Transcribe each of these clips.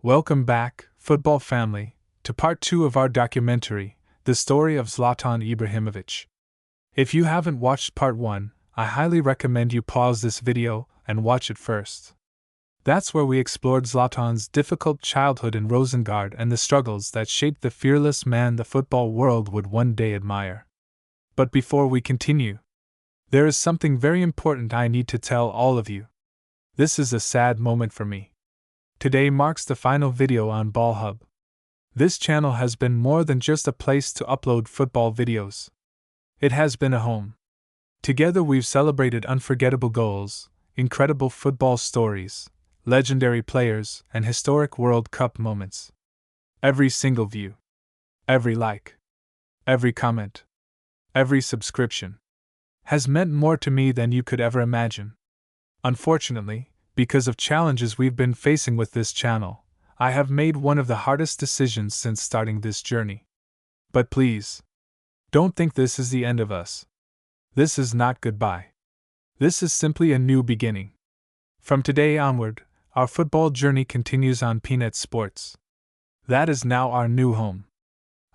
Welcome back, football family, to part 2 of our documentary, The Story of Zlatan Ibrahimovic. If you haven't watched part 1, I highly recommend you pause this video and watch it first. That's where we explored Zlatan's difficult childhood in Rosengard and the struggles that shaped the fearless man the football world would one day admire. But before we continue, there is something very important I need to tell all of you. This is a sad moment for me. Today marks the final video on BallHub. This channel has been more than just a place to upload football videos. It has been a home. Together we've celebrated unforgettable goals, incredible football stories, legendary players, and historic World Cup moments. Every single view, every like, every comment, every subscription has meant more to me than you could ever imagine. Unfortunately, because of challenges we've been facing with this channel, I have made one of the hardest decisions since starting this journey. But please, don't think this is the end of us. This is not goodbye. This is simply a new beginning. From today onward, our football journey continues on Peanut Sports. That is now our new home.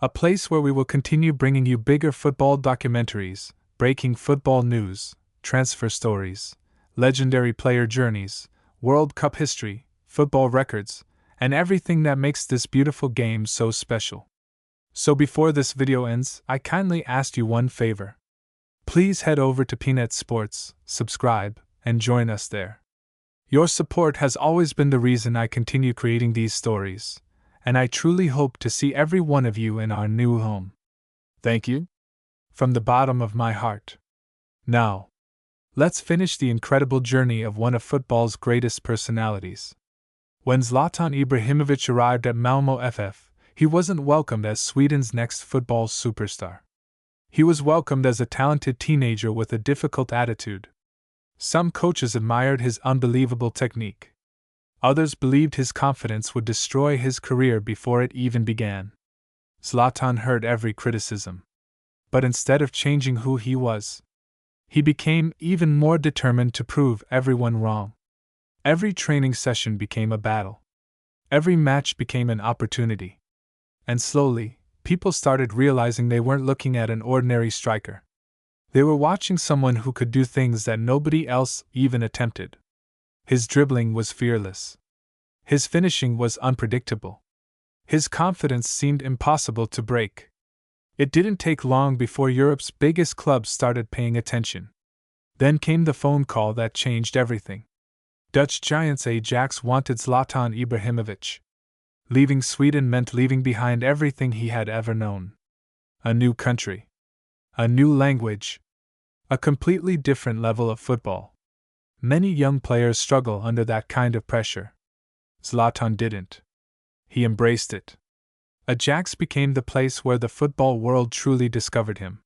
A place where we will continue bringing you bigger football documentaries, breaking football news, transfer stories, legendary player journeys, World Cup history, football records, and everything that makes this beautiful game so special. So before this video ends, I kindly ask you one favor. Please head over to Peanut Sports, subscribe, and join us there. Your support has always been the reason I continue creating these stories, and I truly hope to see every one of you in our new home. Thank you from the bottom of my heart. Now, let's finish the incredible journey of one of football's greatest personalities. When Zlatan Ibrahimovic arrived at Malmö FF, he wasn't welcomed as Sweden's next football superstar. He was welcomed as a talented teenager with a difficult attitude. Some coaches admired his unbelievable technique. Others believed his confidence would destroy his career before it even began. Zlatan heard every criticism. But instead of changing who he was, he became even more determined to prove everyone wrong. Every training session became a battle. Every match became an opportunity. And slowly, people started realizing they weren't looking at an ordinary striker. They were watching someone who could do things that nobody else even attempted. His dribbling was fearless. His finishing was unpredictable. His confidence seemed impossible to break. It didn't take long before Europe's biggest clubs started paying attention. Then came the phone call that changed everything. Dutch giants Ajax wanted Zlatan Ibrahimovic. Leaving Sweden meant leaving behind everything he had ever known. A new country. A new language. A completely different level of football. Many young players struggle under that kind of pressure. Zlatan didn't. He embraced it. Ajax became the place where the football world truly discovered him.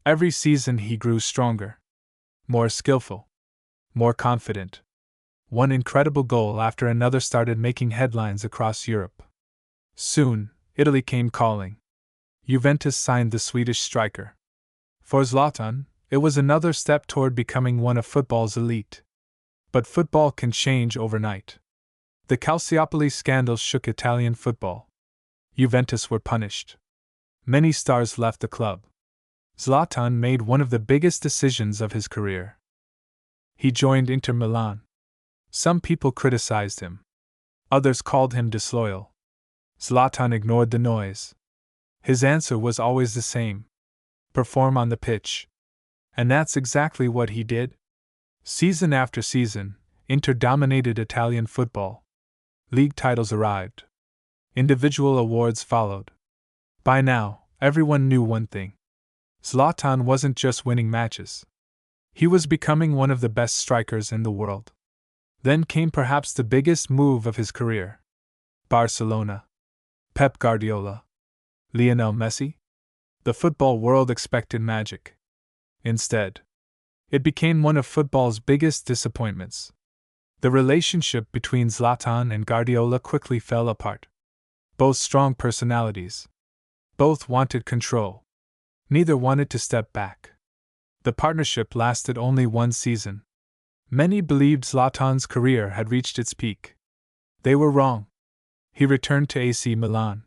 Every season he grew stronger. More skillful. More confident. One incredible goal after another started making headlines across Europe. Soon, Italy came calling. Juventus signed the Swedish striker. For Zlatan, it was another step toward becoming one of football's elite. But football can change overnight. The Calciopoli scandal shook Italian football. Juventus were punished. Many stars left the club. Zlatan made one of the biggest decisions of his career. He joined Inter Milan. Some people criticized him. Others called him disloyal. Zlatan ignored the noise. His answer was always the same: perform on the pitch. And that's exactly what he did. Season after season, Inter dominated Italian football. League titles arrived. Individual awards followed. By now, everyone knew one thing. Zlatan wasn't just winning matches. He was becoming one of the best strikers in the world. Then came perhaps the biggest move of his career. Barcelona. Pep Guardiola. Lionel Messi? The football world expected magic. Instead, it became one of football's biggest disappointments. The relationship between Zlatan and Guardiola quickly fell apart. Both strong personalities. Both wanted control. Neither wanted to step back. The partnership lasted only one season. Many believed Zlatan's career had reached its peak. They were wrong. He returned to AC Milan,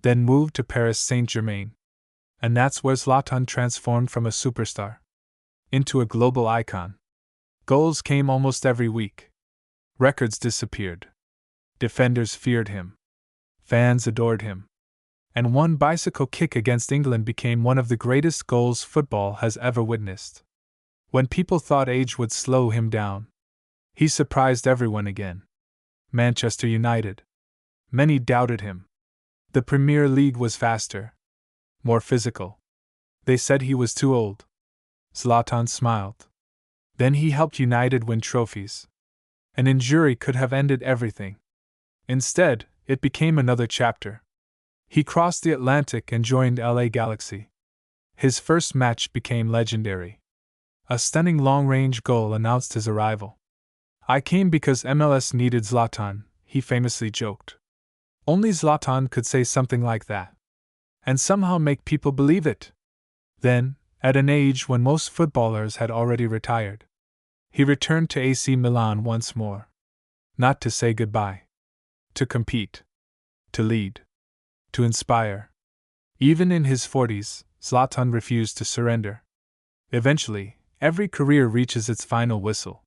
then moved to Paris Saint-Germain. And that's where Zlatan transformed from a superstar into a global icon. Goals came almost every week. Records disappeared. Defenders feared him. Fans adored him. And one bicycle kick against England became one of the greatest goals football has ever witnessed. When people thought age would slow him down, he surprised everyone again. Manchester United. Many doubted him. The Premier League was faster, more physical. They said he was too old. Zlatan smiled. Then he helped United win trophies. An injury could have ended everything. Instead, it became another chapter. He crossed the Atlantic and joined LA Galaxy. His first match became legendary. A stunning long-range goal announced his arrival. "I came because MLS needed Zlatan," he famously joked. Only Zlatan could say something like that. And somehow make people believe it. Then, at an age when most footballers had already retired, he returned to AC Milan once more. Not to say goodbye. To compete. To lead. To inspire. Even in his 40s, Zlatan refused to surrender. Eventually, every career reaches its final whistle.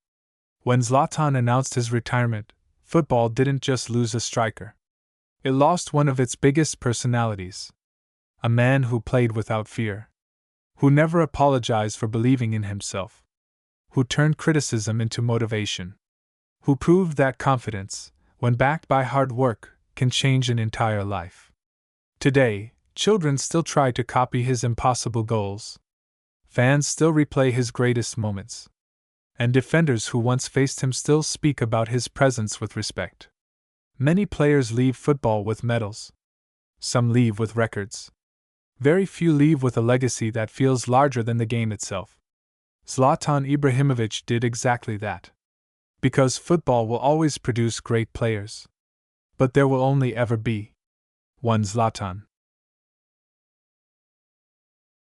When Zlatan announced his retirement, football didn't just lose a striker. It lost one of its biggest personalities. A man who played without fear. Who never apologized for believing in himself. Who turned criticism into motivation. Who proved that confidence, when backed by hard work, can change an entire life. Today, children still try to copy his impossible goals. Fans still replay his greatest moments. And defenders who once faced him still speak about his presence with respect. Many players leave football with medals. Some leave with records. Very few leave with a legacy that feels larger than the game itself. Zlatan Ibrahimovic did exactly that. Because football will always produce great players. But there will only ever be one Zlatan.